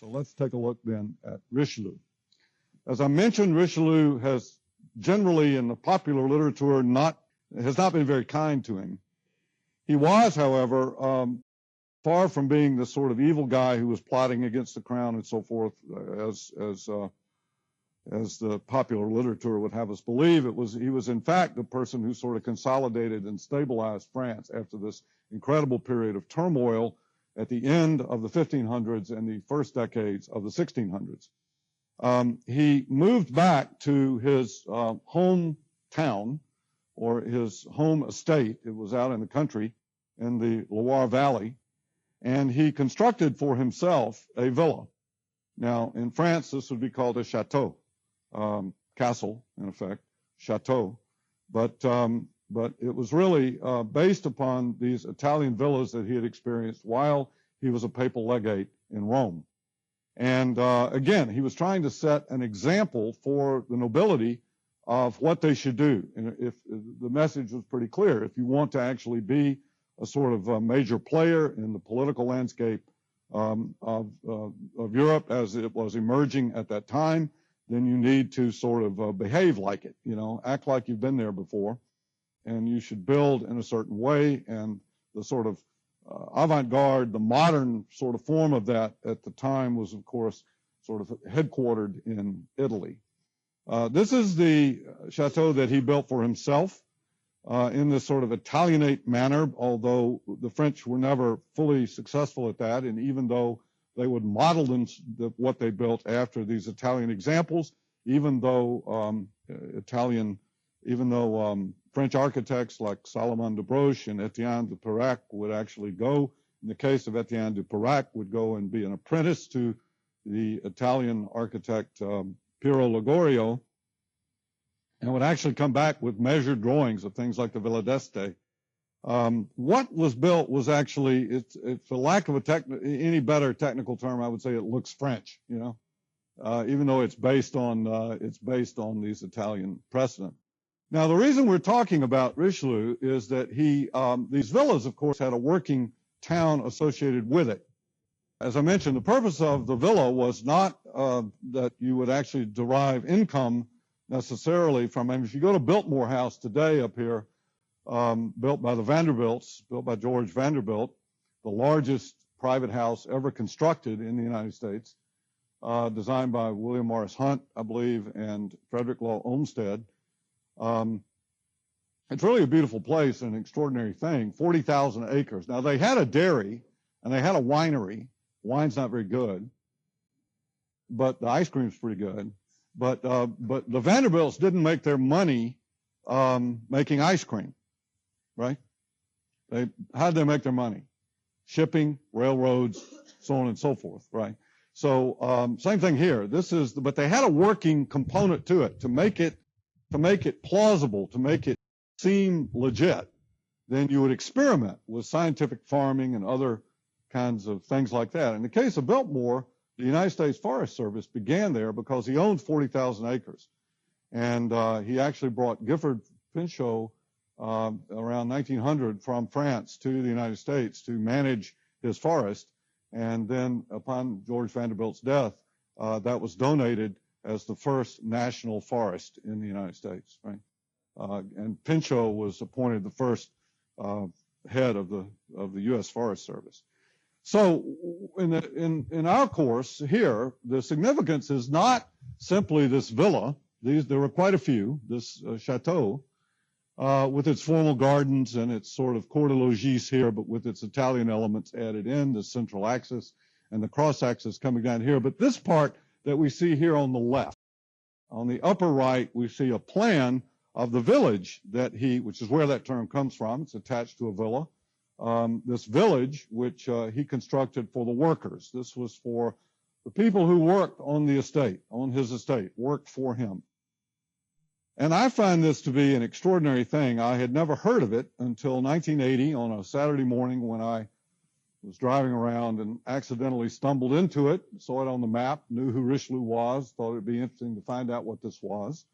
So let's take a look then at Richelieu. As I mentioned, Richelieu has generally in the popular literature has not been very kind to him. He was, however, far from being the sort of evil guy who was plotting against the crown and so forth, as the popular literature would have us believe. He was in fact the person who sort of consolidated and stabilized France after this incredible period of turmoil at the end of the 1500s and the first decades of the 1600s. He moved back to his hometown, or his home estate. It was out in the country in the Loire Valley, and he constructed for himself a villa. Now, in France, this would be called a chateau, castle, in effect, chateau. But it was really based upon these Italian villas that he had experienced while he was a papal legate in Rome. And again, he was trying to set an example for the nobility of what they should do. And if the message was pretty clear, if you want to actually be a sort of a major player in the political landscape of Europe as it was emerging at that time, then you need to sort of behave like it, act like you've been there before, and you should build in a certain way. And the sort of avant-garde, the modern sort of form of that at the time was, of course, sort of headquartered in Italy. This is the chateau that he built for himself in this sort of Italianate manner, although the French were never fully successful at that. And even though they would model what they built after these Italian examples, even though French architects like Salomon de Broche and Etienne de Pirac would actually go, in the case of Etienne de Pirac, would go and be an apprentice to the Italian architect Piero Ligorio, and would actually come back with measured drawings of things like the Villa d'Este. What was built was actually, it's for lack of any better technical term, I would say it looks French, even though it's based on these Italian precedent. Now, the reason we're talking about Richelieu is that these villas, of course, had a working town associated with it. As I mentioned, the purpose of the villa was not that you would actually derive income necessarily from, if you go to Biltmore House today up here, built by the Vanderbilts, built by George Vanderbilt, the largest private house ever constructed in the United States, designed by William Morris Hunt, I believe, and Frederick Law Olmsted. It's really a beautiful place and an extraordinary thing, 40,000 acres. Now, they had a dairy and they had a winery. Wine's not very good, but the ice cream's pretty good. But the Vanderbilts didn't make their money making ice cream, right? How did they make their money? Shipping, railroads, so on and so forth, right? So same thing here. But they had a working component to it to make it plausible, to make it seem legit. Then you would experiment with scientific farming and other kinds of things like that. In the case of Biltmore, the United States Forest Service began there because he owned 40,000 acres. And he actually brought Gifford Pinchot around 1900 from France to the United States to manage his forest. And then upon George Vanderbilt's death, that was donated as the first national forest in the United States, right? And Pinchot was appointed the first head of the U.S. Forest Service. So in our course here, the significance is not simply this villa. There were quite a few, this chateau, with its formal gardens and its sort of cour de logis here, but with its Italian elements added in, the central axis and the cross axis coming down here. But this part that we see here on the left, on the upper right, we see a plan of the village which is where that term comes from. It's attached to a villa. This village, which he constructed for the workers. This was for the people who worked on the estate, on his estate, worked for him. And I find this to be an extraordinary thing. I had never heard of it until 1980 on a Saturday morning when I was driving around and accidentally stumbled into it, saw it on the map, knew who Richelieu was, thought it'd be interesting to find out what this was,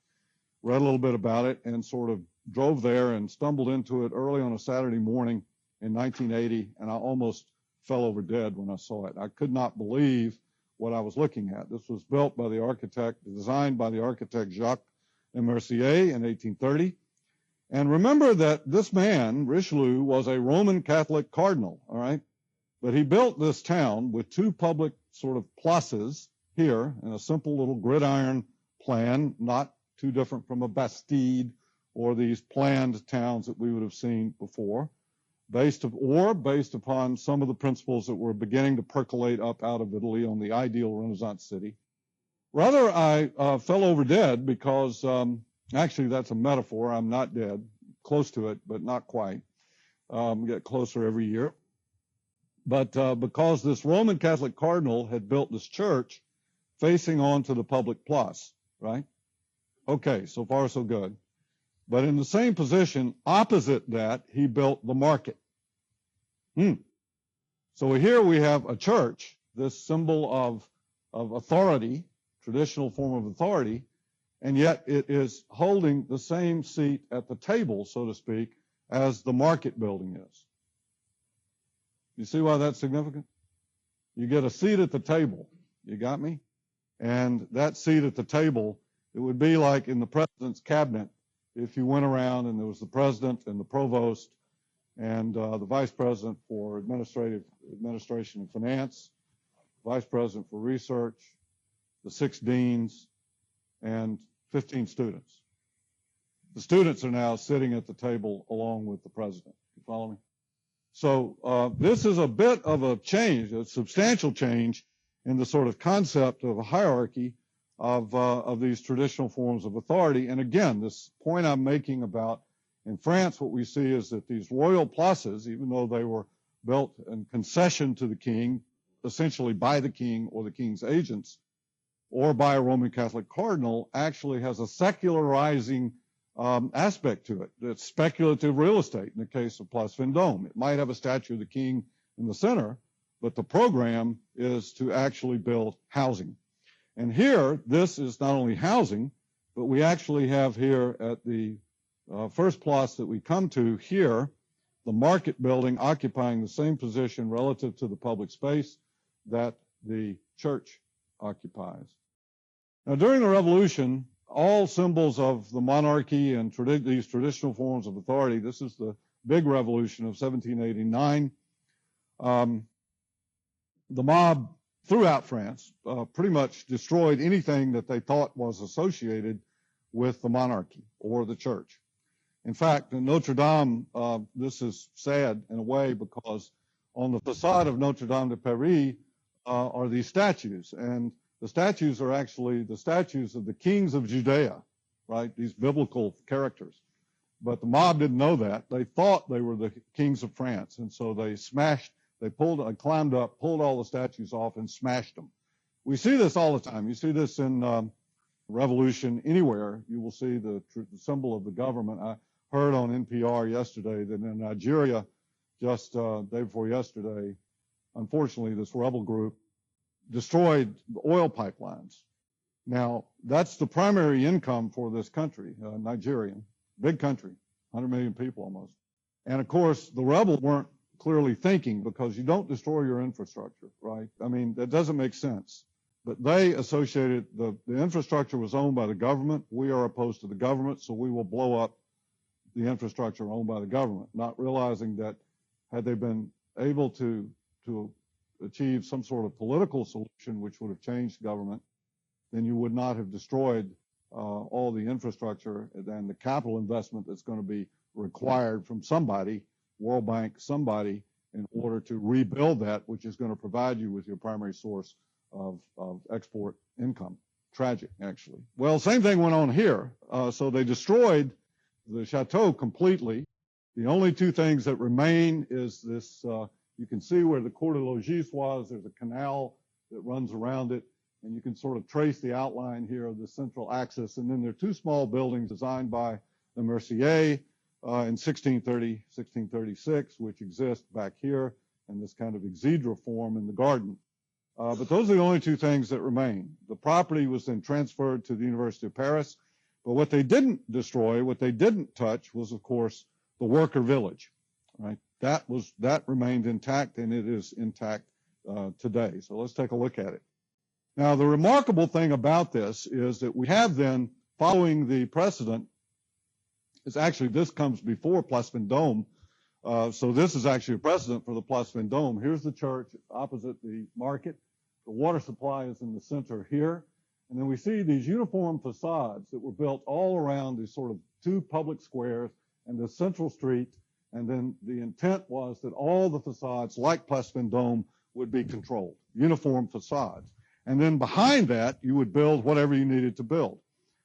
read a little bit about it, and sort of drove there and stumbled into it early on a Saturday morning in 1980, and I almost fell over dead when I saw it. I could not believe what I was looking at. This was built by the architect, designed by the architect Jacques Mercier in 1830. And remember that this man, Richelieu, was a Roman Catholic cardinal, all right? But he built this town with two public sort of places here in a simple little gridiron plan, not too different from a Bastide or these planned towns that we would have seen before, based upon some of the principles that were beginning to percolate up out of Italy on the ideal Renaissance city. Rather, I fell over dead because actually, that's a metaphor. I'm not dead. Close to it, but not quite. Get closer every year. But because this Roman Catholic cardinal had built this church facing onto the public place, right? Okay, so far so good. But in the same position, opposite that, he built the market. So here we have a church, this symbol of authority, traditional form of authority, and yet it is holding the same seat at the table, so to speak, as the market building is. You see why that's significant? You get a seat at the table. You got me? And that seat at the table, it would be like in the president's cabinet if you went around and there was the president and the provost and the vice president for administration and finance, vice president for research, the 6 deans, and 15 students. The students are now sitting at the table along with the president. You follow me? So this is a bit of a change, a substantial change in the sort of concept of a hierarchy of these traditional forms of authority. And again, this point I'm making about in France, what we see is that these royal places, even though they were built in concession to the king, essentially by the king or the king's agents, or by a Roman Catholic cardinal, actually has a secularizing aspect to it. It's speculative real estate in the case of Place Vendôme. It might have a statue of the king in the center, but the program is to actually build housing. And here, this is not only housing, but we actually have here at the first place that we come to here, the market building occupying the same position relative to the public space that the church occupies. Now, during the Revolution, all symbols of the monarchy and these traditional forms of authority, this is the big revolution of 1789, the mob throughout France pretty much destroyed anything that they thought was associated with the monarchy or the church. In fact, in Notre Dame, this is sad in a way because on the facade of Notre Dame de Paris are these statues, and the statues are actually the statues of the kings of Judea, right? These biblical characters. But the mob didn't know that. They thought they were the kings of France, and so they climbed up, pulled all the statues off, and smashed them. We see this all the time. You see this in revolution anywhere. You will see the symbol of the government. I heard on NPR yesterday that in Nigeria, just day before yesterday, unfortunately, this rebel group destroyed the oil pipelines. Now, that's the primary income for this country, Nigerian, big country, 100 million people almost. And of course, the rebels weren't clearly thinking because you don't destroy your infrastructure, right? I mean, that doesn't make sense. But they associated the infrastructure was owned by the government. We are opposed to the government, so we will blow up the infrastructure owned by the government, not realizing that had they been able to achieve some sort of political solution which would have changed government, then you would not have destroyed all the infrastructure and the capital investment that's going to be required from somebody, World Bank, somebody, in order to rebuild that, which is going to provide you with your primary source of export income. Tragic, actually. Well, same thing went on here. So they destroyed the chateau completely. The only two things that remain is this, you can see where the Cour de Logis was. There's a canal that runs around it, and you can sort of trace the outline here of the central axis. And then there are two small buildings designed by the Mercier in 1630, 1636, which exist back here in this kind of exedra form in the garden. But those are the only two things that remain. The property was then transferred to the University of Paris. But what they didn't destroy, what they didn't touch was, of course, the worker village, right? That remained intact, and it is intact today. So let's take a look at it. Now, the remarkable thing about this is that we have then, following the precedent, is actually this comes before Place Vendôme. So this is actually a precedent for the Place Vendôme. Here's the church opposite the market. The water supply is in the center here. And then we see these uniform facades that were built all around these sort of two public squares and the central street. And then the intent was that all the facades, like Place Vendôme, would be controlled, uniform facades. And then behind that, you would build whatever you needed to build.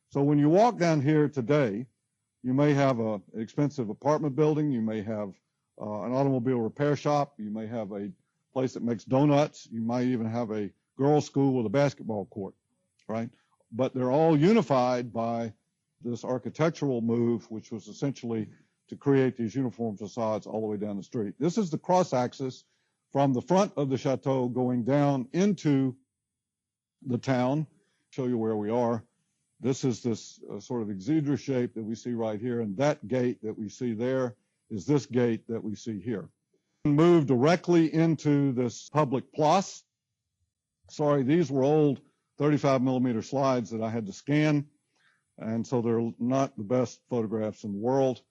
So when you walk down here today, you may have an expensive apartment building. You may have an automobile repair shop. You may have a place that makes donuts. You might even have a girls' school with a basketball court, right? But they're all unified by this architectural move, which was essentially to create these uniform facades all the way down the street. This is the cross-axis from the front of the chateau going down into the town. Show you where we are. This is this sort of exedra shape that we see right here, and that gate that we see there is this gate that we see here. Move directly into this public place. Sorry, these were old 35 millimeter slides that I had to scan, and so they're not the best photographs in the world.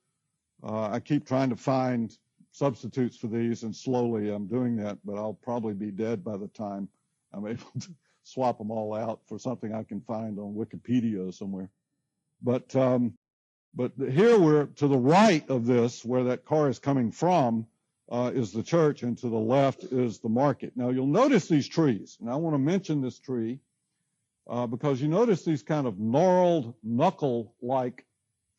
I keep trying to find substitutes for these, and slowly I'm doing that, but I'll probably be dead by the time I'm able to swap them all out for something I can find on Wikipedia somewhere. But here we're to the right of this, where that car is coming from, is the church, and to the left is the market. Now you'll notice these trees, and I want to mention this tree because you notice these kind of gnarled, knuckle-like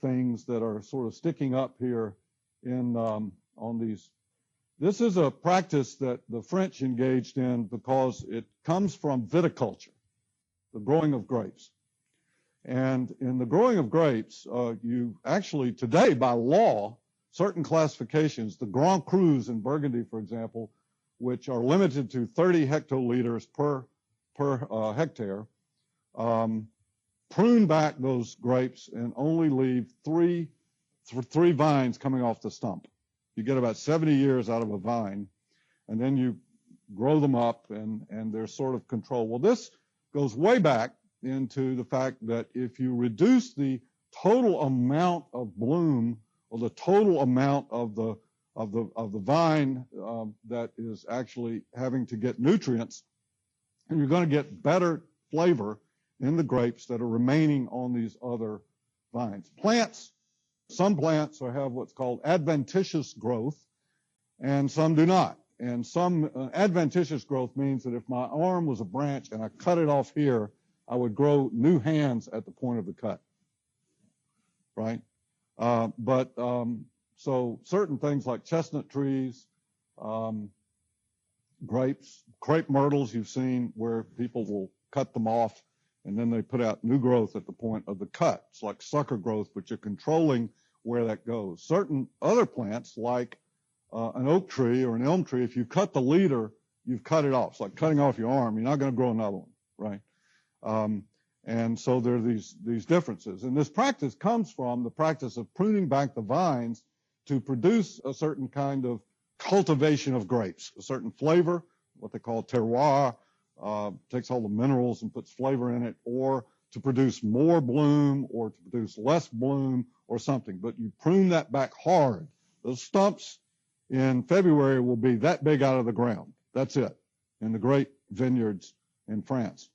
things that are sort of sticking up here in on these. This is a practice that the French engaged in because it comes from viticulture, the growing of grapes. And in the growing of grapes, you actually, today by law, certain classifications, the Grand Crus in Burgundy, for example, which are limited to 30 hectoliters per hectare, prune back those grapes and only leave three vines coming off the stump. You get about 70 years out of a vine, and then you grow them up, and they're sort of controlled. Well, this goes way back into the fact that if you reduce the total amount of bloom or the total amount of the vine that is actually having to get nutrients, and you're going to get better flavor in the grapes that are remaining on these other vines. Some plants have what's called adventitious growth, and some do not. And some adventitious growth means that if my arm was a branch and I cut it off here, I would grow new hands at the point of the cut, right? So certain things like chestnut trees, grapes, crepe myrtles you've seen where people will cut them off and then they put out new growth at the point of the cut. It's like sucker growth, but you're controlling where that goes. Certain other plants like an oak tree or an elm tree, if you cut the leader, you've cut it off. It's like cutting off your arm. You're not going to grow another one, right? And so there are these differences. And this practice comes from the practice of pruning back the vines to produce a certain kind of cultivation of grapes, a certain flavor, what they call terroir, takes all the minerals and puts flavor in it, or to produce more bloom or to produce less bloom or something. But you prune that back hard. Those stumps in February will be that big out of the ground. That's it, in the great vineyards in France.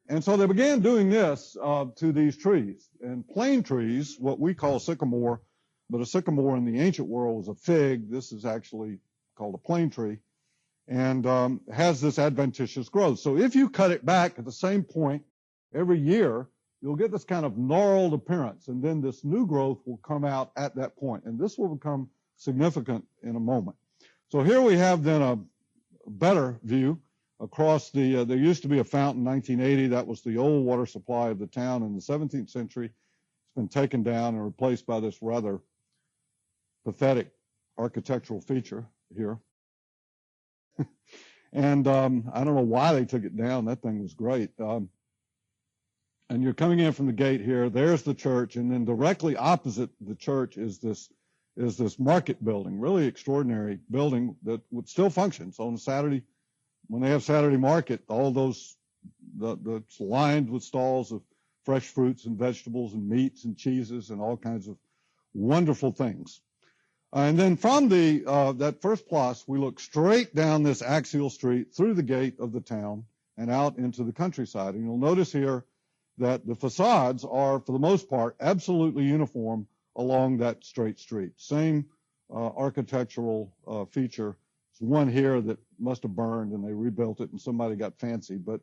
And so they began doing this to these trees. And plane trees, what we call sycamore, but a sycamore in the ancient world was a fig. This is actually called a plane tree, and has this adventitious growth. So if you cut it back at the same point every year, you'll get this kind of gnarled appearance, and then this new growth will come out at that point, and this will become significant in a moment. So here we have then a better view across the, there used to be a fountain in 1980. That was the old water supply of the town in the 17th century. It's been taken down and replaced by this rather pathetic architectural feature here. And I don't know why they took it down. That thing was great. And you're coming in from the gate here. There's the church, and then directly opposite the church is this market building, really extraordinary building that would still function. So on Saturday, when they have Saturday market, all those It's lined with stalls of fresh fruits and vegetables and meats and cheeses and all kinds of wonderful things. And then from that first place, we look straight down this axial street through the gate of the town and out into the countryside. And you'll notice here that the facades are, for the most part, absolutely uniform along that straight street. Same architectural feature. There's one here that must have burned and they rebuilt it and somebody got fancy. But,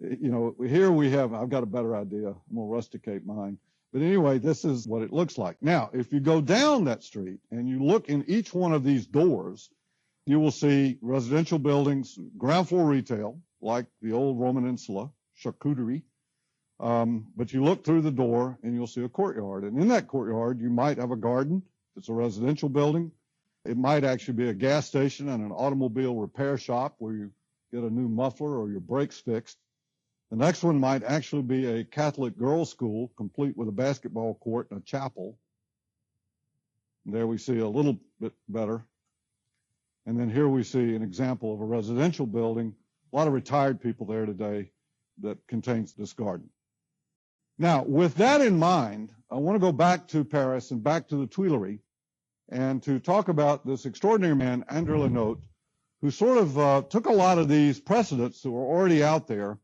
here we have, I've got a better idea. I'm going to rusticate mine. But anyway, this is what it looks like. Now, if you go down that street and you look in each one of these doors, you will see residential buildings, ground floor retail, like the old Roman insula, charcuterie. But you look through the door and you'll see a courtyard. And in that courtyard, you might have a garden. If it's a residential building. It might actually be a gas station and an automobile repair shop where you get a new muffler or your brakes fixed. The next one might actually be a Catholic girls' school, complete with a basketball court and a chapel. And there we see a little bit better. And then here we see an example of a residential building. A lot of retired people there today that contains this garden. Now, with that in mind, I want to go back to Paris and back to the Tuileries and to talk about this extraordinary man, André Le Notre, who sort of took a lot of these precedents that were already out there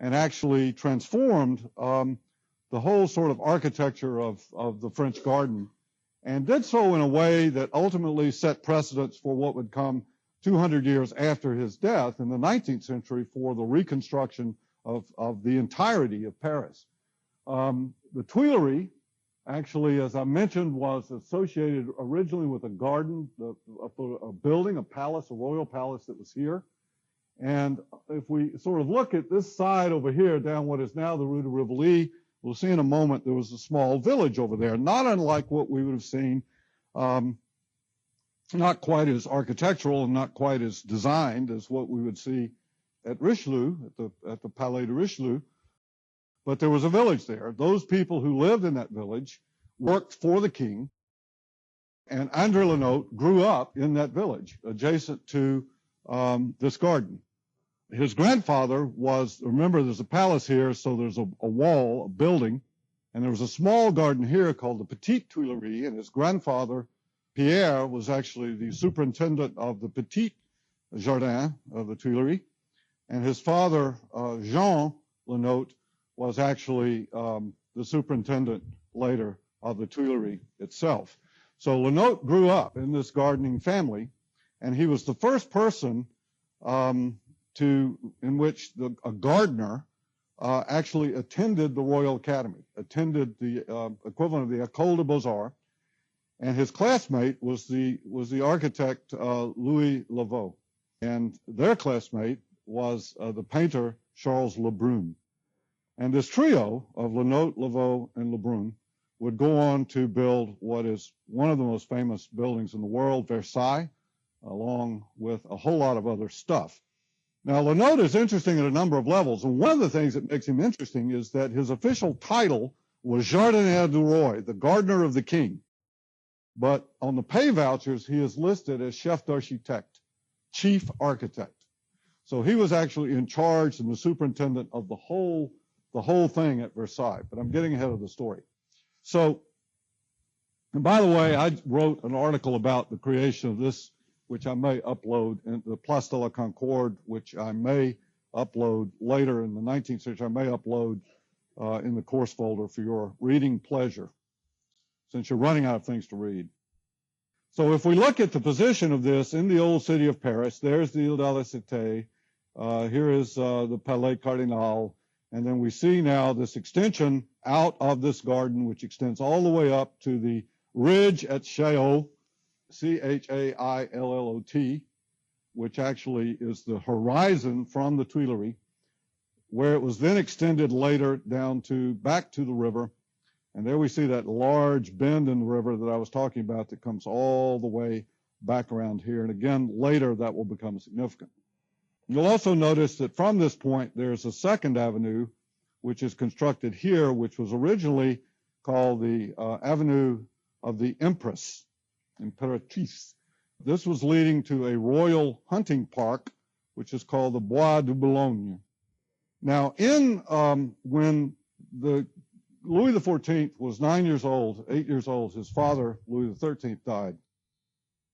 and actually transformed the whole sort of architecture of the French garden, and did so in a way that ultimately set precedents for what would come 200 years after his death in the 19th century for the reconstruction of the entirety of Paris. The Tuileries, actually, as I mentioned, was associated originally with a garden, a building, a palace, a royal palace that was here. And if we sort of look at this side over here down what is now the Rue de Rivoli, we'll see in a moment there was a small village over there, not unlike what we would have seen, not quite as architectural and not quite as designed as what we would see at Richelieu, at the Palais de Richelieu. But there was a village there. Those people who lived in that village worked for the king, and André Le Notre grew up in that village adjacent to this garden. His grandfather was, remember there's a palace here, so there's a wall, a building, and there was a small garden here called the Petite Tuileries, and his grandfather, Pierre, was actually the superintendent of the Petit Jardin of the Tuileries, and his father, Jean Le Notre, was actually the superintendent later of the Tuileries itself. So Le Notre grew up in this gardening family, and he was the first person in which a gardener actually attended the Royal Academy, attended the equivalent of the École des Beaux-Arts, and his classmate was the architect Louis Laveau, and their classmate was the painter Charles Lebrun. And this trio of Le Notre, Laveau, and Lebrun would go on to build what is one of the most famous buildings in the world, Versailles, along with a whole lot of other stuff. Now, Le Notre is interesting at a number of levels, and one of the things that makes him interesting is that his official title was Jardinier du Roi, the gardener of the king. But on the pay vouchers, he is listed as chef d'architecte, chief architect. So he was actually in charge and the superintendent of the whole thing at Versailles. But I'm getting ahead of the story. So, and by the way, I wrote an article about the creation of this, which I may upload, in the Place de la Concorde, which I may upload later in the 19th century. I may upload in the course folder for your reading pleasure, since you're running out of things to read. So if we look at the position of this in the old city of Paris, there's the Ile de la Cité. Here is the Palais Cardinal. And then we see now this extension out of this garden, which extends all the way up to the ridge at Chaillot, Chaillot, which actually is the horizon from the Tuileries, where it was then extended later down to back to the river. And there we see that large bend in the river that I was talking about that comes all the way back around here. And again, later that will become significant. You'll also notice that from this point, there's a second avenue, which is constructed here, which was originally called the Avenue of the Empress, Impératrice. This was leading to a royal hunting park, which is called the Bois de Boulogne. Now, when Louis XIV was 9 years old, 8 years old, his father, Louis XIII, died.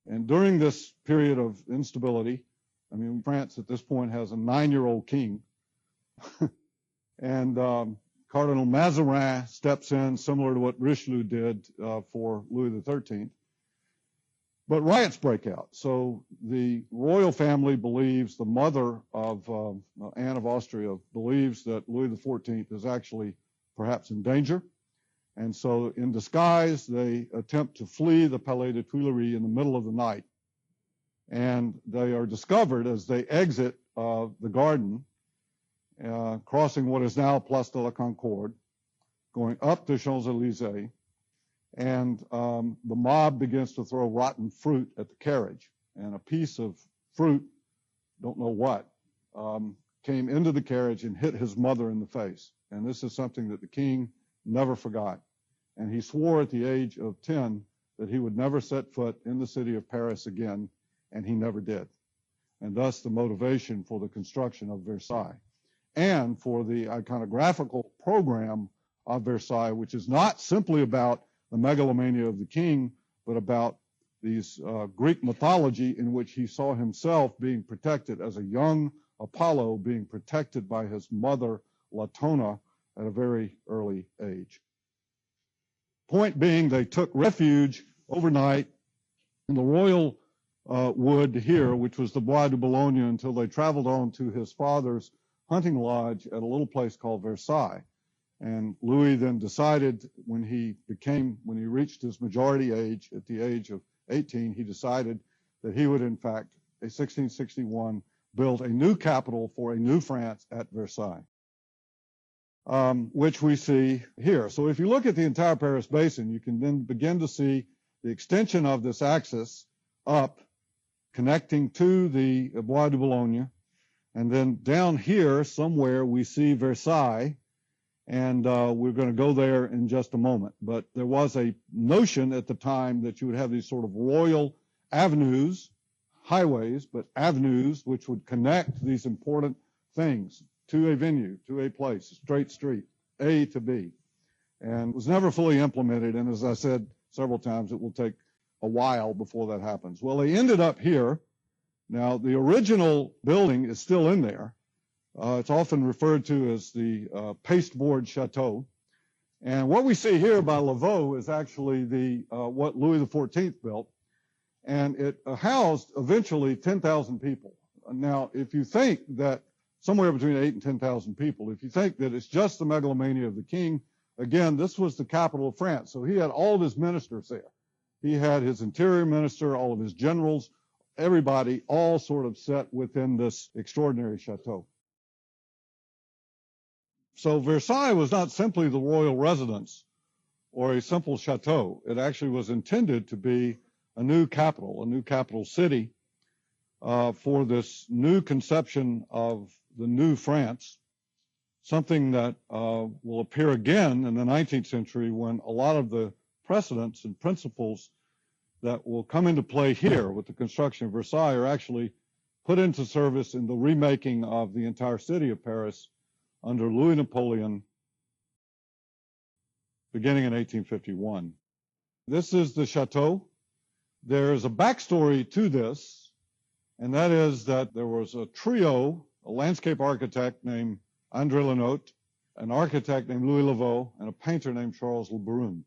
And during this period of instability, I mean, France at this point has a 9-year-old king, and Cardinal Mazarin steps in, similar to what Richelieu did for Louis XIII. But riots break out. So the royal family believes, the mother of Anne of Austria believes that Louis XIV is actually perhaps in danger. And so in disguise, they attempt to flee the Palais de Tuileries in the middle of the night. And they are discovered as they exit the garden, crossing what is now Place de la Concorde, going up the Champs-Élysées. And the mob begins to throw rotten fruit at the carriage. And a piece of fruit, don't know what, came into the carriage and hit his mother in the face. And this is something that the king never forgot. And he swore at the age of 10 that he would never set foot in the city of Paris again, and he never did. And thus the motivation for the construction of Versailles and for the iconographical program of Versailles, which is not simply about the megalomania of the king, but about these Greek mythology in which he saw himself being protected as a young Apollo, being protected by his mother Latona at a very early age. Point being, they took refuge overnight in the royal wood here, which was the Bois de Boulogne, until they traveled on to his father's hunting lodge at a little place called Versailles. And Louis then decided when he reached his majority age, at the age of 18, he decided that he would, in fact, in 1661, build a new capital for a new France at Versailles, which we see here. So if you look at the entire Paris basin, you can then begin to see the extension of this axis up, connecting to the Bois de Boulogne. And then down here somewhere we see Versailles, and we're going to go there in just a moment. But there was a notion at the time that you would have these sort of royal avenues, highways, but avenues which would connect these important things to a venue, to a place, a straight street, A to B. And it was never fully implemented, and as I said several times, it will take a while before that happens. Well, they ended up here. Now, the original building is still in there. It's often referred to as the pasteboard chateau. And what we see here by Laveau is actually what Louis XIV built. And it housed eventually 10,000 people. Now, if you think that somewhere between 8,000 and 10,000 people, if you think that it's just the megalomania of the king, again, this was the capital of France. So he had all of his ministers there. He had his interior minister, all of his generals, everybody all sort of set within this extraordinary chateau. So Versailles was not simply the royal residence or a simple chateau. It actually was intended to be a new capital city for this new conception of the new France, something that will appear again in the 19th century when a lot of the precedents and principles that will come into play here with the construction of Versailles are actually put into service in the remaking of the entire city of Paris under Louis Napoleon, beginning in 1851. This is the chateau. There's a backstory to this, and that is that there was a trio, a landscape architect named André Le Notre, an architect named Louis Laveau, and a painter named Charles Le Brun.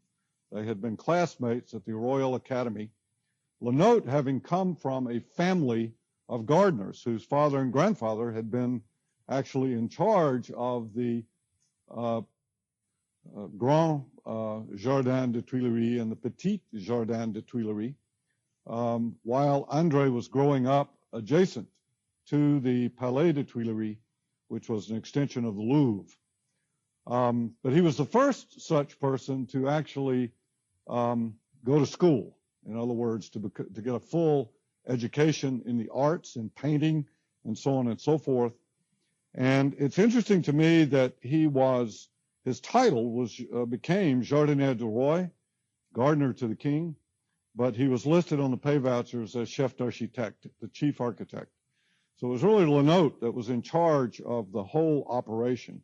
They had been classmates at the Royal Academy. Le Notre having come from a family of gardeners whose father and grandfather had been actually in charge of the Grand Jardin de Tuileries and the Petit Jardin de Tuileries, while André was growing up adjacent to the Palais de Tuileries, which was an extension of the Louvre. But he was the first such person to actually go to school. In other words, to get a full education in the arts, in painting, and so on and so forth. And it's interesting to me that his title became Jardinier du Roi, gardener to the king, but he was listed on the pay vouchers as chef d'architecte, the chief architect. So it was really Lenotre that was in charge of the whole operation.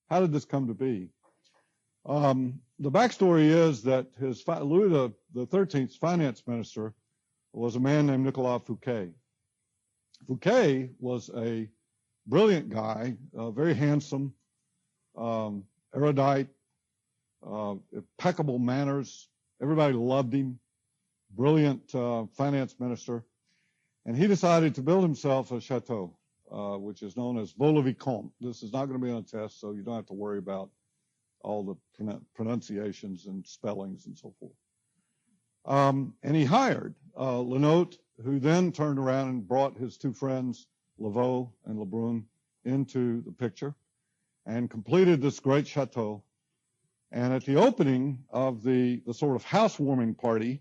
How did this come to be? The backstory is that Louis XIII's finance minister was a man named Nicolas Fouquet. Fouquet was a brilliant guy, very handsome, erudite, impeccable manners. Everybody loved him. Brilliant finance minister. And he decided to build himself a chateau, which is known as Vaux-le-Vicomte. This is not going to be on a test, so you don't have to worry about all the pronunciations and spellings and so forth. And he hired Lenotre, who then turned around and brought his two friends, Lavaux and Lebrun, into the picture and completed this great chateau. And at the opening of the sort of housewarming party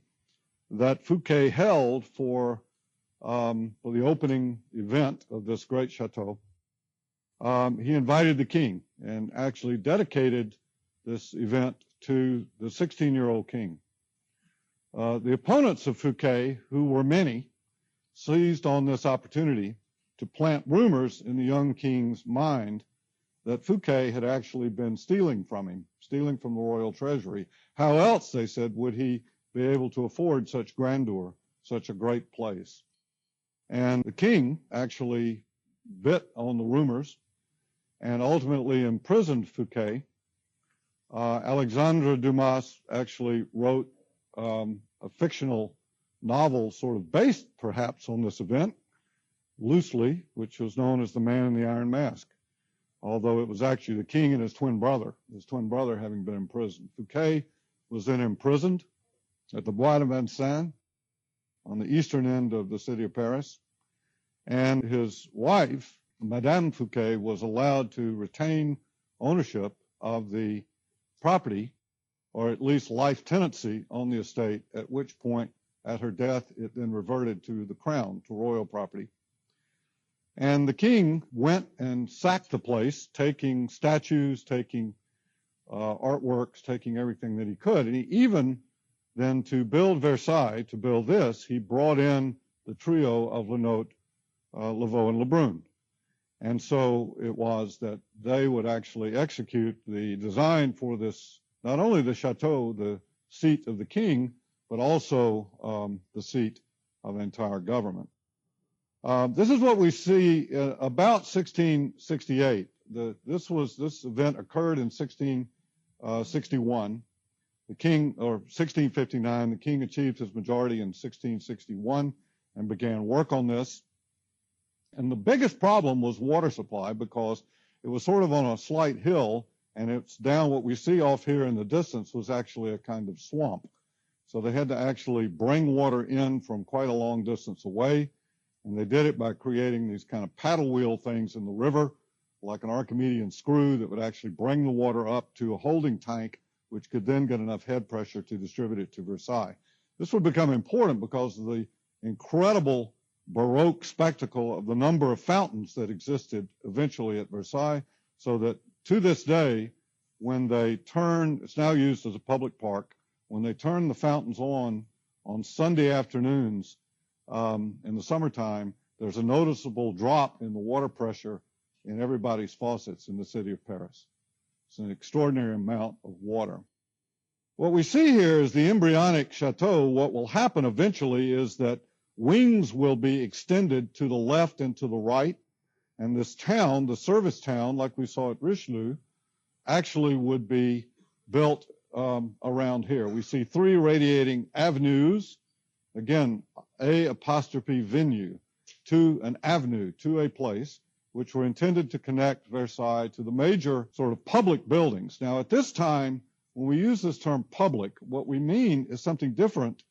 that Fouquet held for the opening event of this great chateau, he invited the king and actually dedicated this event to the 16-year-old king. The opponents of Fouquet, who were many, seized on this opportunity to plant rumors in the young king's mind that Fouquet had actually been stealing from him, stealing from the royal treasury. How else, they said, would he be able to afford such grandeur, such a great place? And the king actually bit on the rumors and ultimately imprisoned Fouquet. Alexandre Dumas actually wrote a fictional novel sort of based perhaps on this event, loosely, which was known as The Man in the Iron Mask, although it was actually the king and his twin brother having been imprisoned. Fouquet was then imprisoned at the Bois de Vincennes on the eastern end of the city of Paris, and his wife, Madame Fouquet, was allowed to retain ownership of the property, or at least life tenancy on the estate, at which point, at her death, it then reverted to the crown, to royal property. And the king went and sacked the place, taking statues, taking artworks, taking everything that he could. And he even then, to build Versailles, to build this, he brought in the trio of Lenotre, Lavaux, and Lebrun. And so it was that they would actually execute the design for this, not only the chateau, the seat of the king, but also the seat of the entire government. This is what we see about 1668. This event occurred in 1661. The king, or 1659, the king achieved his majority in 1661 and began work on this. And the biggest problem was water supply, because it was sort of on a slight hill, and it's down. What we see off here in the distance was actually a kind of swamp. So they had to actually bring water in from quite a long distance away, and they did it by creating these kind of paddle wheel things in the river, like an Archimedean screw that would actually bring the water up to a holding tank, which could then get enough head pressure to distribute it to Versailles. This would become important because of the incredible Baroque spectacle of the number of fountains that existed eventually at Versailles, so that to this day, when they turn, it's now used as a public park, when they turn the fountains on Sunday afternoons in the summertime, there's a noticeable drop in the water pressure in everybody's faucets in the city of Paris. It's an extraordinary amount of water. What we see here is the embryonic chateau. What will happen eventually is that wings will be extended to the left and to the right, and this town, the service town, like we saw at Richelieu, actually would be built around here. We see three radiating avenues, again, A'' to an avenue, to a place, which were intended to connect Versailles to the major sort of public buildings. Now, at this time, when we use this term public, what we mean is something different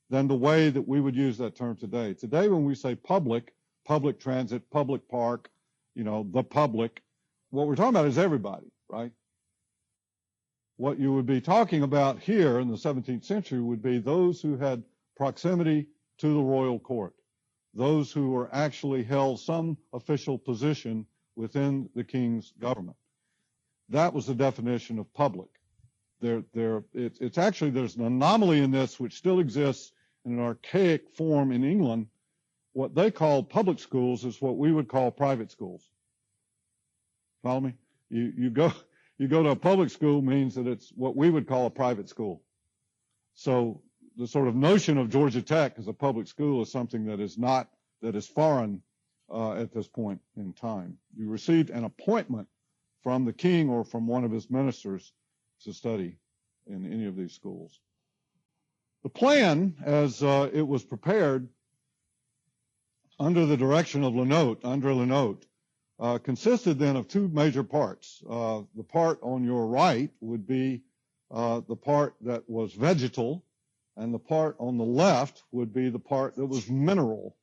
than the way that we would use that term today. Today, when we say public, public transit, public park, the public, what we're talking about is everybody, right? What you would be talking about here in the 17th century would be those who had proximity to the royal court, those who were actually held some official position within the king's government. That was the definition of public. It's actually, there's an anomaly in this which still exists in an archaic form in England, what they call public schools is what we would call private schools. Follow me? You go to a public school means that it's what we would call a private school. So the sort of notion of Georgia Tech as a public school is something that is foreign at this point in time. You received an appointment from the king or from one of his ministers to study in any of these schools. The plan, as it was prepared under the direction of Andre Lenotre, consisted then of two major parts. The part on your right would be the part that was vegetal, and the part on the left would be the part that was mineral.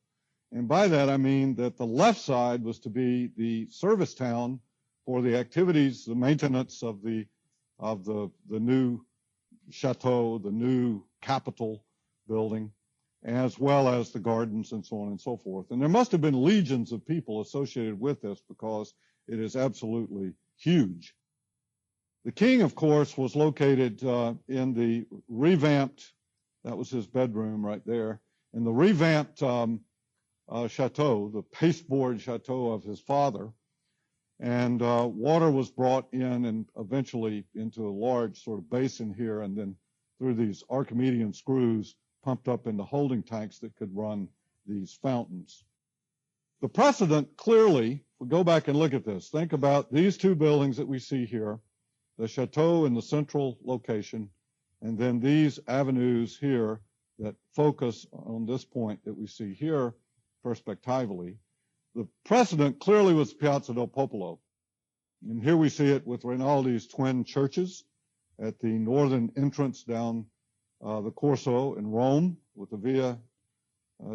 And by that I mean that the left side was to be the service town for the activities, the maintenance of the new chateau, the new Capitol building, as well as the gardens and so on and so forth. And there must have been legions of people associated with this because it is absolutely huge. The king, of course, was located in the revamped, that was his bedroom right there, in the revamped chateau, the pasteboard chateau of his father. And water was brought in and eventually into a large sort of basin here, and then through these Archimedean screws pumped up into holding tanks that could run these fountains. The precedent clearly, we go back and look at this. Think about these two buildings that we see here, the chateau in the central location, and then these avenues here that focus on this point that we see here perspectively. The precedent clearly was Piazza del Popolo. And here we see it with Rinaldi's twin churches at the northern entrance down the Corso in Rome, with the Via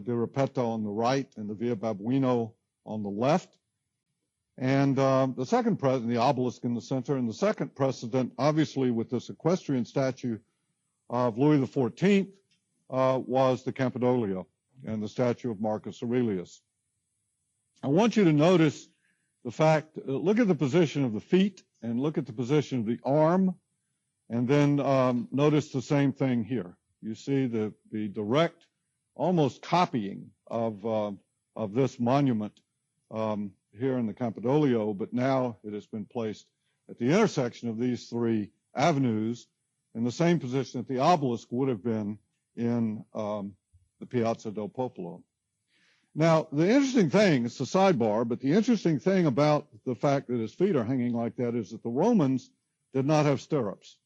di Ripetta on the right and the Via Babuino on the left. And the second precedent, the obelisk in the center, and the second precedent, obviously with this equestrian statue of Louis XIV, was the Campidoglio and the statue of Marcus Aurelius. I want you to notice the fact, look at the position of the feet and look at the position of the arm, and then notice the same thing here. You see the direct, almost copying of this monument here in the Campidoglio, but now it has been placed at the intersection of these three avenues in the same position that the obelisk would have been in the Piazza del Popolo. Now, the interesting thing, it's a sidebar, but the interesting thing about the fact that his feet are hanging like that is that the Romans did not have stirrups.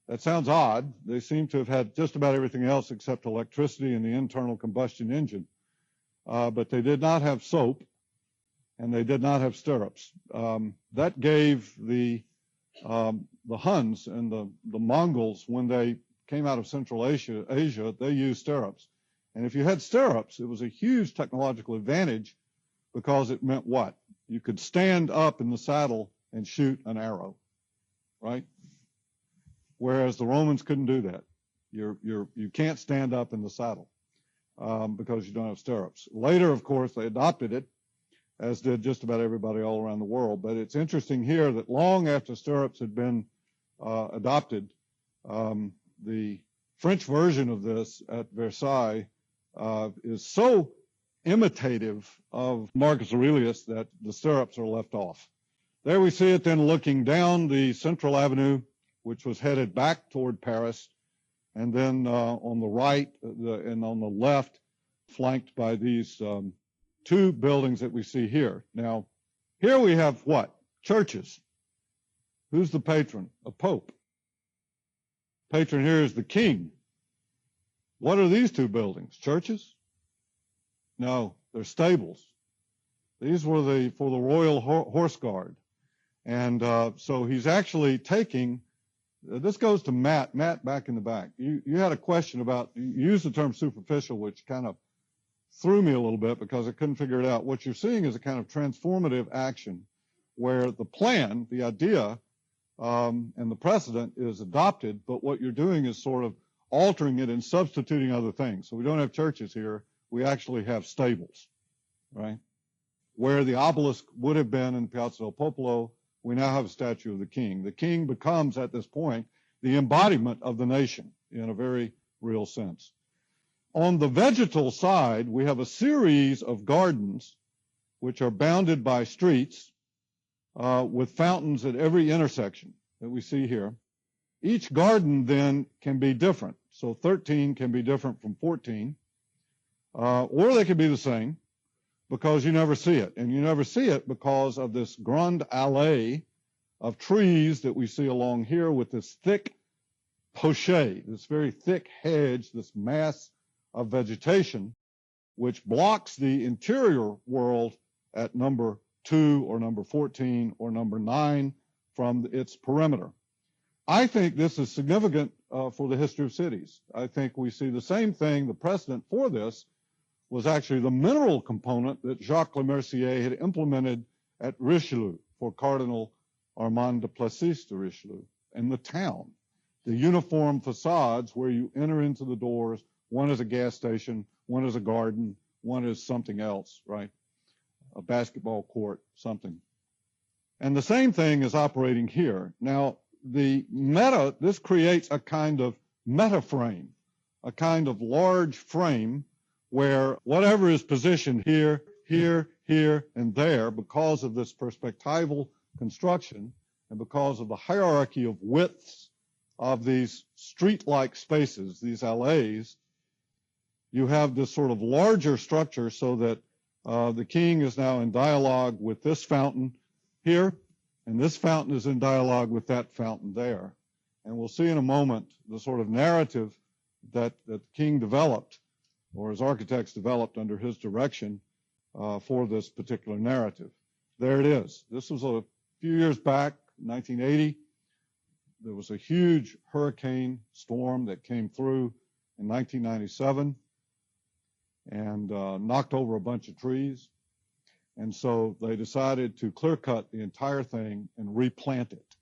That sounds odd. They seem to have had just about everything else except electricity and the internal combustion engine. But they did not have soap, and they did not have stirrups. That gave the Huns and the Mongols, when they came out of Central Asia, they used stirrups. And if you had stirrups, it was a huge technological advantage because it meant what? You could stand up in the saddle and shoot an arrow, right? Whereas the Romans couldn't do that. You can't stand up in the saddle because you don't have stirrups. Later, of course, they adopted it, as did just about everybody all around the world. But it's interesting here that long after stirrups had been adopted, the French version of this at Versailles is so imitative of Marcus Aurelius that the stirrups are left off. There we see it then looking down the central avenue, which was headed back toward Paris, and then on the right and on the left, flanked by these two buildings that we see here. Now, here we have what? Churches. Who's the patron? A pope. Patron here is the king. What are these two buildings? Churches? No, they're stables. These were for the Royal Horse Guard. And so he's actually taking, this goes to Matt. Matt, back in the back. You had a question about, you used the term superficial, which kind of threw me a little bit because I couldn't figure it out. What you're seeing is a kind of transformative action where the plan, the idea, and the precedent is adopted, but what you're doing is sort of altering it and substituting other things. So we don't have churches here. We actually have stables, right? Where the obelisk would have been in Piazza del Popolo, we now have a statue of the king. The king becomes, at this point, the embodiment of the nation in a very real sense. On the vegetal side, we have a series of gardens which are bounded by streets with fountains at every intersection that we see here. Each garden then can be different. So 13 can be different from 14, or they can be the same because you never see it. And you never see it because of this grande allée of trees that we see along here with this thick pochette, this very thick hedge, this mass of vegetation, which blocks the interior world at number 2 or number 14 or number 9 from its perimeter. I think this is significant for the history of cities. I think we see the same thing. The precedent for this was actually the mineral component that Jacques Lemercier had implemented at Richelieu for Cardinal Armand de Plessis de Richelieu and the town. The uniform facades where you enter into the doors, one is a gas station, one is a garden, one is something else, right? A basketball court, something. And the same thing is operating here. Now, this creates a kind of meta frame, a kind of large frame where whatever is positioned here, here, here, and there because of this perspectival construction and because of the hierarchy of widths of these street-like spaces, these allées, you have this sort of larger structure so that the king is now in dialogue with this fountain here, and this fountain is in dialogue with that fountain there. And we'll see in a moment the sort of narrative that the king developed, or his architects developed under his direction for this particular narrative. There it is. This was a few years back, 1980. There was a huge hurricane storm that came through in 1997 and knocked over a bunch of trees. And so they decided to clear cut the entire thing and replant it.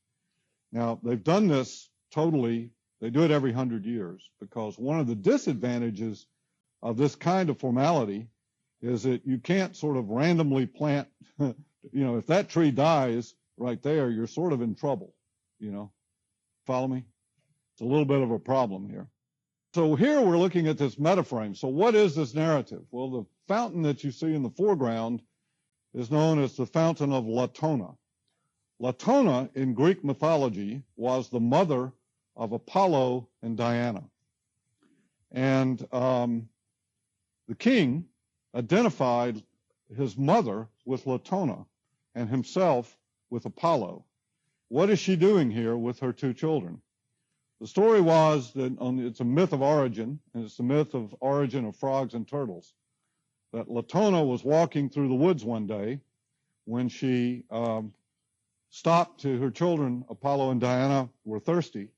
Now, they've done this totally. They do it every 100 years because one of the disadvantages of this kind of formality is that you can't sort of randomly plant, if that tree dies right there, you're sort of in trouble, Follow me? It's a little bit of a problem here. So here we're looking at this metaframe. So what is this narrative? Well, the fountain that you see in the foreground is known as the Fountain of Latona. Latona in Greek mythology was the mother of Apollo and Diana. And the king identified his mother with Latona and himself with Apollo. What is she doing here with her two children? The story was that it's a myth of origin, and it's the myth of origin of frogs and turtles, that Latona was walking through the woods one day when she stopped to her children. Apollo and Diana were thirsty,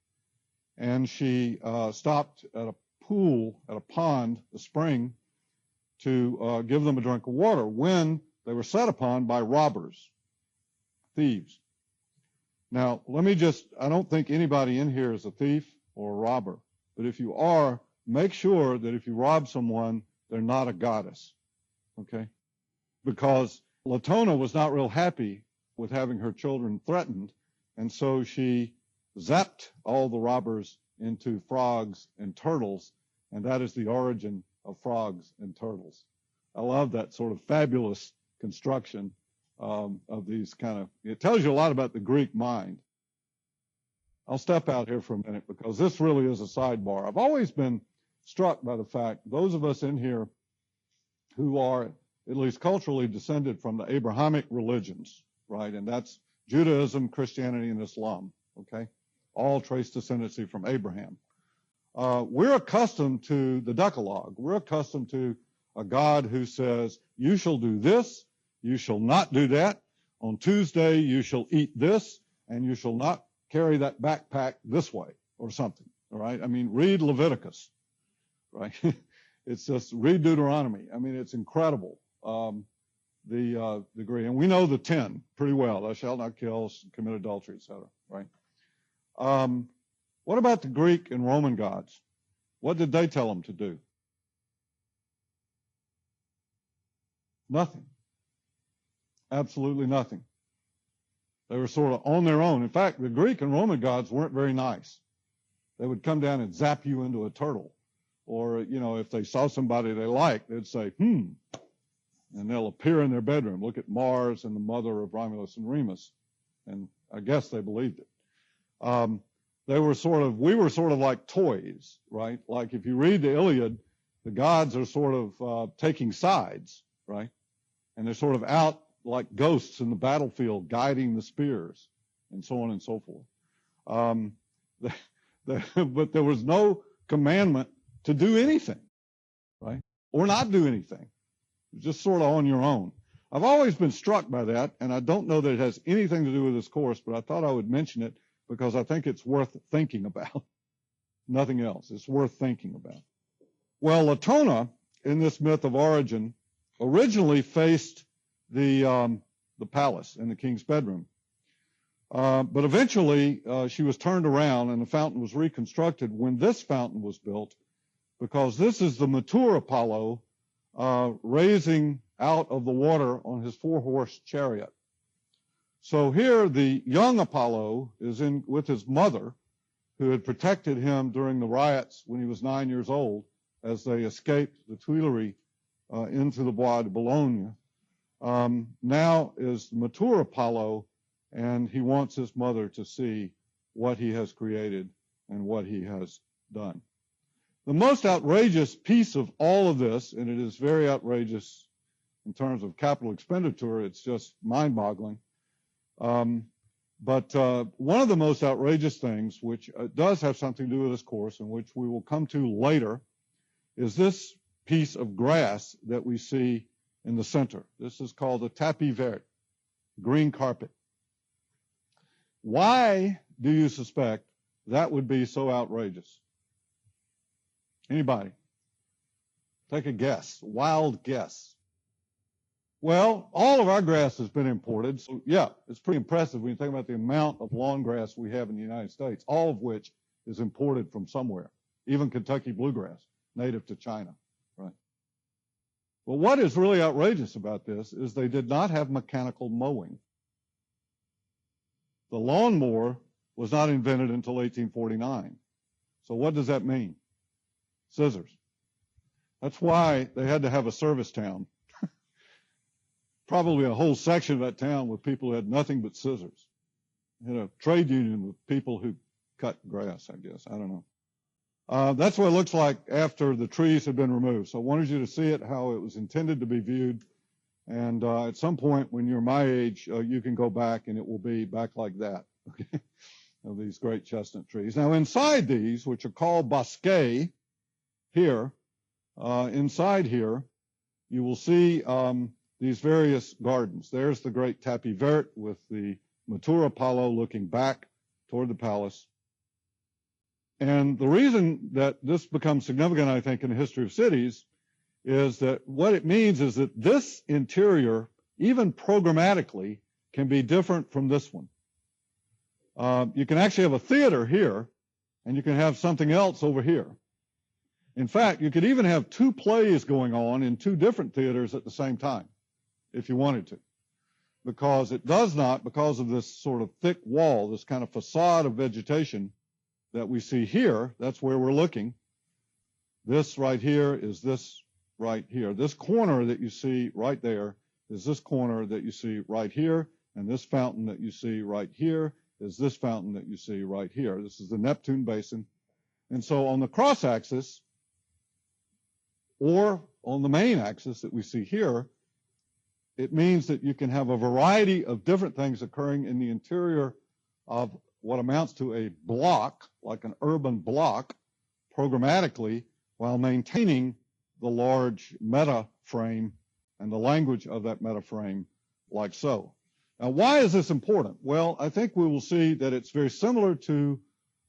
and she stopped at a pool, at a pond, a spring, to give them a drink of water when they were set upon by robbers, thieves. Now, I don't think anybody in here is a thief or a robber, but if you are, make sure that if you rob someone, they're not a goddess, okay? Because Latona was not real happy with having her children threatened, and so she zapped all the robbers into frogs and turtles, and that is the origin of frogs and turtles. I love that sort of fabulous construction of these it tells you a lot about the Greek mind. I'll step out here for a minute because this really is a sidebar. I've always been struck by the fact, those of us in here who are at least culturally descended from the Abrahamic religions, right? And that's Judaism, Christianity, and Islam, okay? All trace descendancy from Abraham. We're accustomed to the Decalogue. We're accustomed to a God who says, you shall do this, you shall not do that. On Tuesday, you shall eat this, and you shall not carry that backpack this way or something, all right? I mean, read Leviticus, right? It's just read Deuteronomy. I mean, it's incredible, the degree. And we know the 10 pretty well. Thou shalt not kill, commit adultery, etc., right? What about the Greek and Roman gods? What did they tell them to do? Nothing. Absolutely nothing. They were sort of on their own. In fact, the Greek and Roman gods weren't very nice. They would come down and zap you into a turtle or, you know, if they saw somebody they liked, they'd say, and they'll appear in their bedroom. Look at Mars and the mother of Romulus and Remus. And I guess they believed it. We were sort of like toys, right? Like if you read the Iliad, the gods are sort of taking sides, right? And they're sort of out like ghosts in the battlefield, guiding the spears, and so on and so forth. But there was no commandment to do anything, right? Or not do anything. Just sort of on your own. I've always been struck by that, and I don't know that it has anything to do with this course, but I thought I would mention it because I think it's worth thinking about. Nothing else. It's worth thinking about. Well, Latona, in this myth of origin, originally faced the palace and the king's bedroom. But eventually, she was turned around and the fountain was reconstructed when this fountain was built, because this is the mature Apollo raising out of the water on his 4-horse chariot. So here the young Apollo is in with his mother, who had protected him during the riots when he was 9 years old, as they escaped the Tuileries into the Bois de Boulogne. Now is the mature Apollo, and he wants his mother to see what he has created and what he has done. The most outrageous piece of all of this, and it is very outrageous in terms of capital expenditure, it's just mind-boggling. But one of the most outrageous things, which does have something to do with this course, and which we will come to later, is this piece of grass that we see in the center. This is called the tapis vert, green carpet. Why do you suspect that would be so outrageous? Anybody? Take a guess, wild guess. Well, all of our grass has been imported, so yeah, it's pretty impressive when you think about the amount of lawn grass we have in the United States, all of which is imported from somewhere, even Kentucky bluegrass, native to China, right? Well, what is really outrageous about this is they did not have mechanical mowing. The lawnmower was not invented until 1849. So what does that mean? Scissors. That's why they had to have a service town. Probably a whole section of that town with people who had nothing but scissors. They had a trade union with people who cut grass, I guess. I don't know. That's what it looks like after the trees had been removed. So I wanted you to see it, how it was intended to be viewed. And at some point when you're my age, you can go back and it will be back like that. Okay? Of these great chestnut trees. Now inside these, which are called bosquets, here, inside here, you will see these various gardens. There's the great tapis vert with the mature Apollo looking back toward the palace. And the reason that this becomes significant, I think, in the history of cities is that what it means is that this interior, even programmatically, can be different from this one. You can actually have a theater here, and you can have something else over here. In fact, you could even have 2 plays going on in 2 different theaters at the same time, if you wanted to. Because it does not, because of this sort of thick wall, this kind of facade of vegetation that we see here, that's where we're looking. This right here is this right here. This corner that you see right there is this corner that you see right here, and this fountain that you see right here is this fountain that you see right here. This is the Neptune Basin. And so on the cross axis, or on the main axis that we see here, it means that you can have a variety of different things occurring in the interior of what amounts to a block, like an urban block, programmatically, while maintaining the large meta frame and the language of that meta frame, like so. Now, why is this important? Well, I think we will see that it's very similar to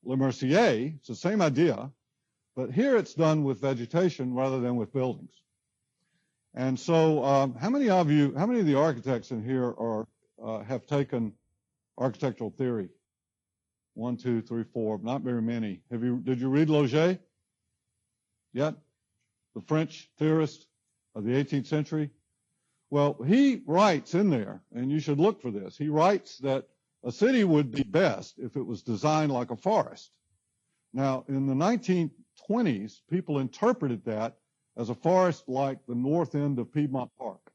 Le Mercier. It's the same idea, but here it's done with vegetation rather than with buildings. And so, how many of the architects in here have taken architectural theory? 1, 2, 3, 4, not very many. Did you read Loger yet? The French theorist of the 18th century? Well, he writes in there, and you should look for this, he writes that a city would be best if it was designed like a forest. Now, in the 19th 20s, people interpreted that as a forest like the north end of Piedmont Park,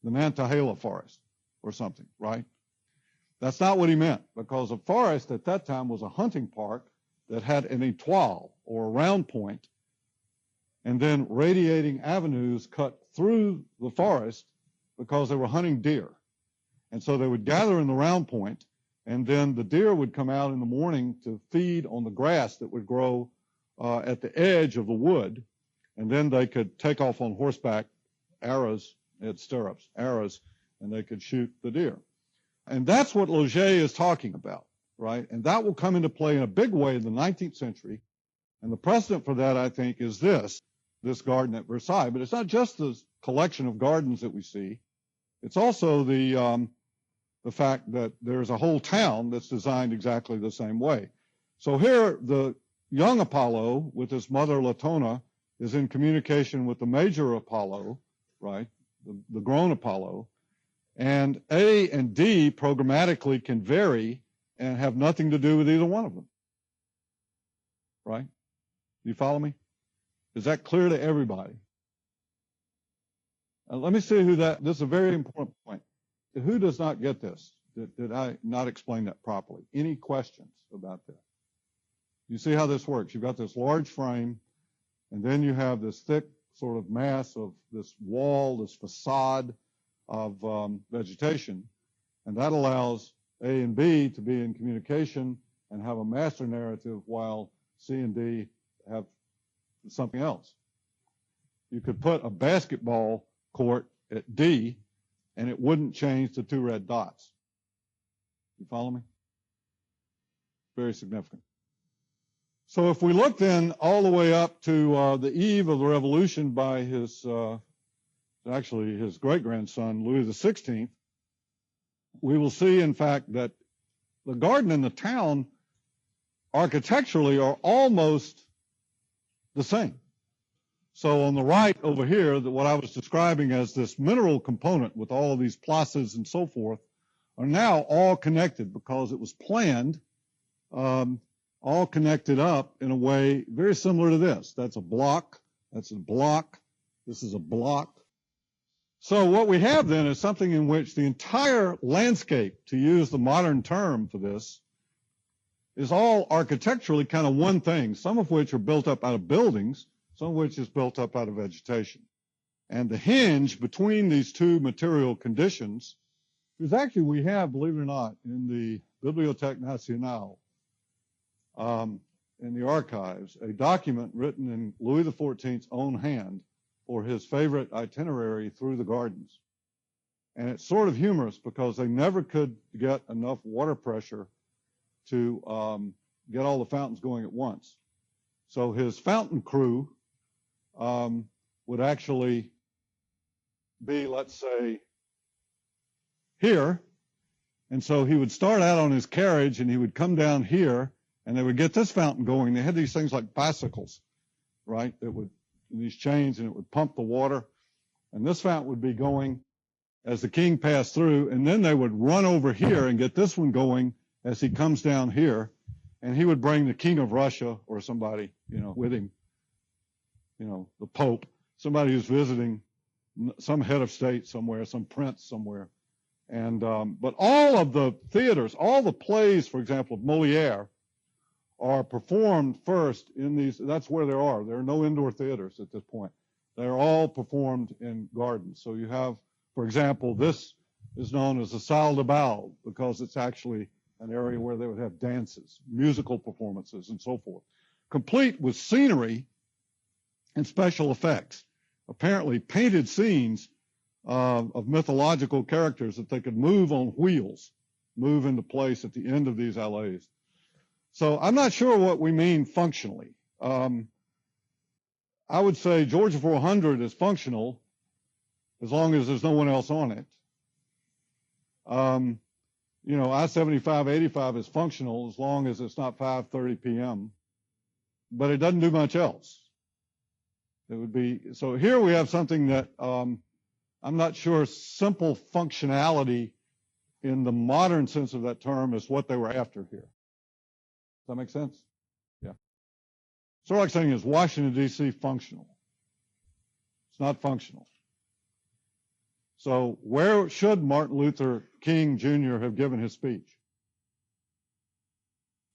the Nantahala forest or something, right? That's not what he meant, because a forest at that time was a hunting park that had an étoile or a round point, and then radiating avenues cut through the forest because they were hunting deer. And so they would gather in the round point, and then the deer would come out in the morning to feed on the grass that would grow at the edge of the wood, and then they could take off on horseback, arrows, at stirrups, arrows, and they could shoot the deer. And that's what Laugier is talking about, right? And that will come into play in a big way in the 19th century. And the precedent for that, I think, is this garden at Versailles. But it's not just the collection of gardens that we see. It's also the fact that there's a whole town that's designed exactly the same way. So here, the young Apollo with his mother Latona is in communication with the major Apollo, right? The grown Apollo. And A and D programmatically can vary and have nothing to do with either one of them. Right? You follow me? Is that clear to everybody? Let me see this is a very important point. Who does not get this? Did I not explain that properly? Any questions about that? You see how this works. You've got this large frame, and then you have this thick sort of mass of this wall, this facade of vegetation, and that allows A and B to be in communication and have a master narrative while C and D have something else. You could put a basketball court at D and it wouldn't change the two red dots. You follow me? Very significant. So if we look then all the way up to the eve of the revolution by his great-grandson, Louis XVI, we will see, in fact, that the garden and the town architecturally are almost the same. So on the right over here, what I was describing as this mineral component with all of these plazas and so forth are now all connected because it was planned, all connected up in a way very similar to this. That's a block, that's a block, this is a block. So what we have then is something in which the entire landscape, to use the modern term for this, is all architecturally kind of one thing, some of which are built up out of buildings, some of which is built up out of vegetation. And the hinge between these two material conditions is actually, we have, believe it or not, in the Bibliothèque Nationale, in the archives, a document written in Louis XIV's own hand for his favorite itinerary through the gardens. And it's sort of humorous because they never could get enough water pressure to get all the fountains going at once. So his fountain crew would actually be, let's say, here. And so he would start out on his carriage and he would come down here and they would get this fountain going. They had these things like bicycles, right? That would, these chains, and it would pump the water. And this fountain would be going as the king passed through, and then they would run over here and get this one going as he comes down here, and he would bring the king of Russia or somebody, with him, the Pope, somebody who's visiting, some head of state somewhere, some prince somewhere. And but all of the theaters, all the plays, for example, of Molière, are performed first in these. That's where there are. There are no indoor theaters at this point. They're all performed in gardens. So you have, for example, this is known as the Salle de Bal because it's actually an area where they would have dances, musical performances, and so forth, complete with scenery and special effects. Apparently painted scenes of mythological characters that they could move on wheels, move into place at the end of these allées. So I'm not sure what we mean functionally. I would say Georgia 400 is functional as long as there's no one else on it. I-75-85 is functional as long as it's not 5:30 p.m., but it doesn't do much else. It would be, so here we have something that I'm not sure simple functionality in the modern sense of that term is what they were after here. Does that make sense? Sort of like saying, is Washington, D.C. functional? It's not functional. So where should Martin Luther King Jr. have given his speech?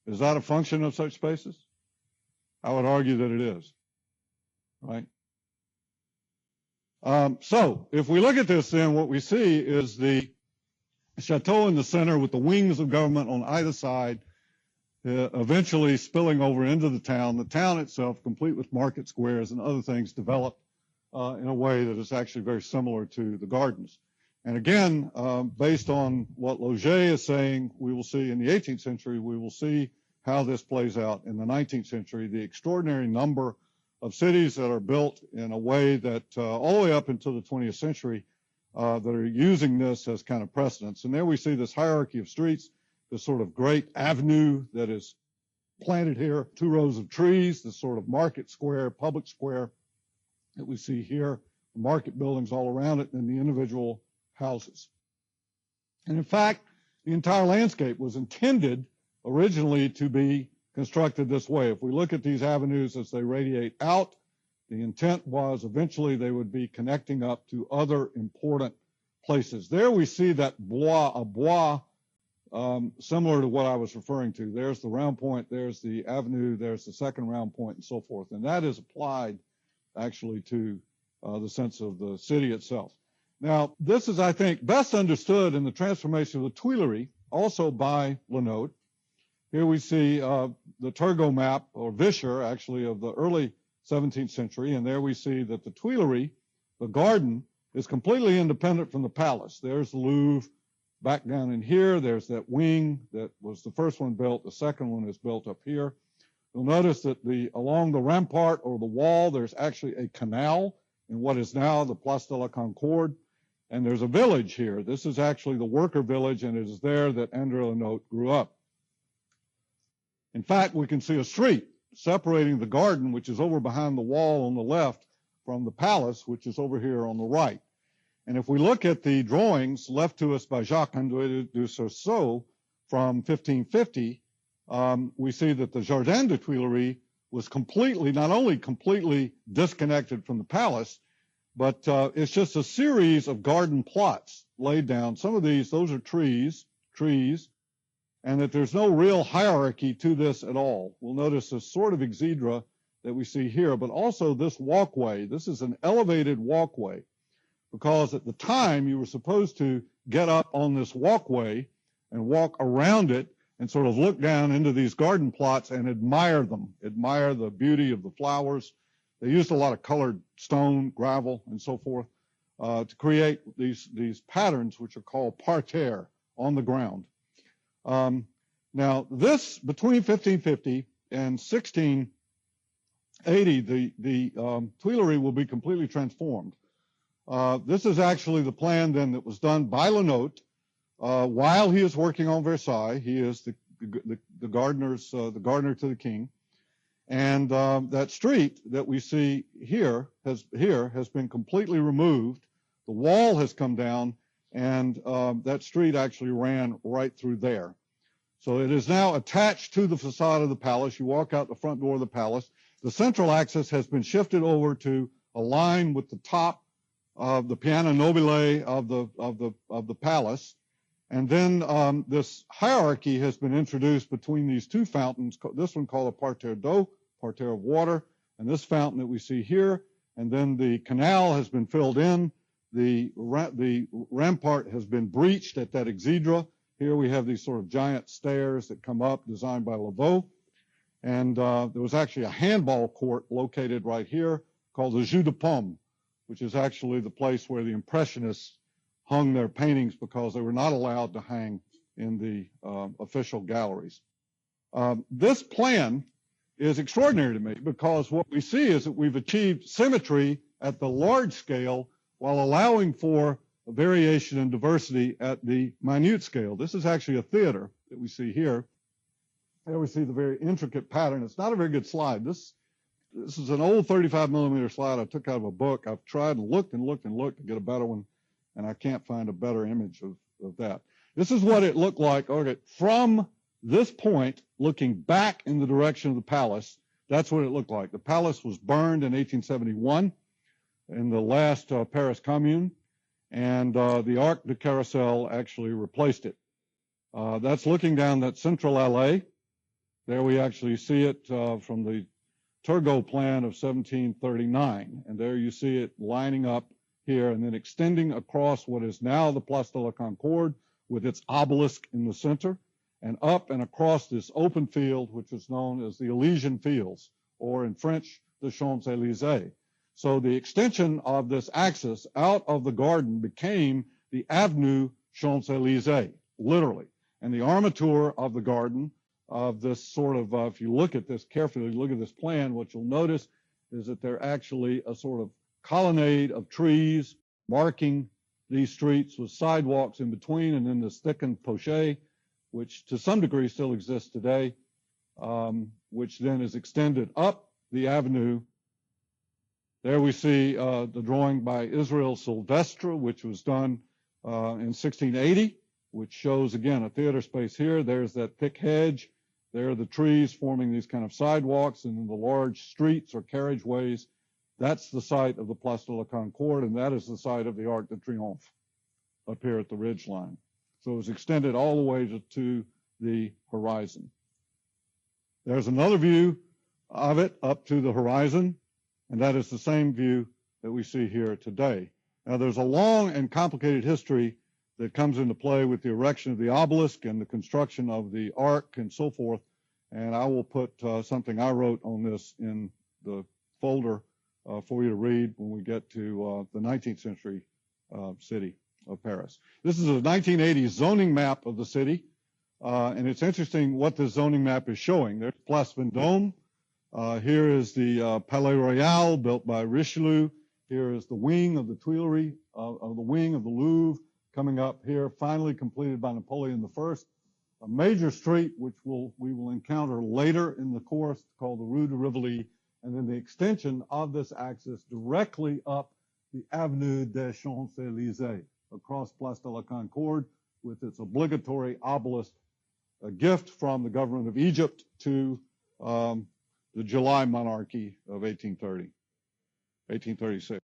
Is that a function of such spaces? I would argue that it is, right? So if we look at this, then what we see is the chateau in the center with the wings of government on either side, eventually spilling over into the town. The town itself, complete with market squares and other things, developed in a way that is actually very similar to the gardens. And again, based on what Loger is saying, we will see in the 18th century, we will see how this plays out in the 19th century, the extraordinary number of cities that are built in a way that all the way up into the 20th century that are using this as kind of precedents. And there we see this hierarchy of streets, this sort of great avenue that is planted here, 2 rows of trees, this sort of market square, public square that we see here, market buildings all around it, and the individual houses. And in fact, the entire landscape was intended originally to be constructed this way. If we look at these avenues as they radiate out, the intent was eventually they would be connecting up to other important places. There we see that bois, similar to what I was referring to. There's the round point, there's the avenue, there's the second round point, and so forth. And that is applied actually to the sense of the city itself. Now, this is, I think, best understood in the transformation of the Tuileries, also by Notre. Here we see the Turgot map, or Vischer, actually, of the early 17th century, and there we see that the Tuileries, the garden, is completely independent from the palace. There's the Louvre back down in here. There's that wing that was the first one built. The second one is built up here. You'll notice that along the rampart or the wall, there's actually a canal in what is now the Place de la Concorde, and there's a village here. This is actually the worker village, and it is there that André Lenotre grew up. In fact, we can see a street separating the garden, which is over behind the wall on the left, from the palace, which is over here on the right. And if we look at the drawings left to us by Jacques-André de Cerceau from 1550, we see that the Jardin des Tuileries was completely, not only completely disconnected from the palace, but it's just a series of garden plots laid down. Some of these, those are trees, and that there's no real hierarchy to this at all. We'll notice this sort of exedra that we see here, but also this walkway. This is an elevated walkway because at the time you were supposed to get up on this walkway and walk around it and sort of look down into these garden plots and admire them, admire the beauty of the flowers. They used a lot of colored stone, gravel, and so forth to create these patterns, which are called parterre, on the ground. Now, this, between 1550 and 1680, the Tuileries will be completely transformed. This is actually the plan then that was done by Lenotre while he is working on Versailles. He is the gardener to the king. And that street that we see here has been completely removed. The wall has come down, and that street actually ran right through there. So it is now attached to the facade of the palace. You walk out the front door of the palace. The central axis has been shifted over to align with the top of the Piano Nobile of the palace. And then this hierarchy has been introduced between these two fountains, this one called a parterre d'eau, parterre of water, and this fountain that we see here. And then the canal has been filled in. The rampart has been breached at that exedra. Here we have these sort of giant stairs that come up, designed by Lavaux. And there was actually a handball court located right here called the Jeu de Paume, which is actually the place where the Impressionists hung their paintings because they were not allowed to hang in the official galleries. This plan is extraordinary to me because what we see is that we've achieved symmetry at the large scale while allowing for a variation and diversity at the minute scale. This is actually a theater that we see here. There we see the very intricate pattern. It's not a very good slide. This is an old 35 millimeter slide I took out of a book. I've tried and looked to get a better one, and I can't find a better image of that. This is what it looked like. Okay, from this point, looking back in the direction of the palace, That's what it looked like. The palace was burned in 1871 in the last Paris Commune, and the Arc de Carrousel actually replaced it. That's looking down that central alley. There we actually see it from the Turgot plan of 1739, and there you see it lining up here and then extending across what is now the Place de la Concorde with its obelisk in the center, and up and across this open field, which is known as the Elysian Fields, or in French, the Champs-Élysées. So the extension of this axis out of the garden became the Avenue Champs-Élysées, literally. And the armature of the garden of this sort of, if you look at this carefully, look at this plan, what you'll notice is that they're actually a sort of colonnade of trees marking these streets with sidewalks in between, and then this thickened pochette, which to some degree still exists today, which then is extended up the avenue. There we see the drawing by Israel Silvestre, which was done in 1680, which shows, again, a theater space here. There's that thick hedge. There are the trees forming these kind of sidewalks, and then the large streets or carriageways. That's the site of the Place de la Concorde, and that is the site of the Arc de Triomphe up here at the ridge line. So it was extended all the way to the horizon. There's another view of it up to the horizon, and that is the same view that we see here today. Now, there's a long and complicated history that comes into play with the erection of the obelisk and the construction of the arc and so forth, and I will put something I wrote on this in the folder for you to read when we get to the 19th century city of Paris. This is a 1980s zoning map of the city, and it's interesting what the zoning map is showing. There's Place Vendôme. Here is the Palais Royal built by Richelieu. Here is the wing of the Tuileries, of the wing of the Louvre coming up here, finally completed by Napoleon I. A major street, which we will encounter later in the course, called the Rue de Rivoli, and then the extension of this axis directly up the Avenue des Champs-Élysées, across Place de la Concorde, with its obligatory obelisk, a gift from the government of Egypt to the July monarchy of 1836.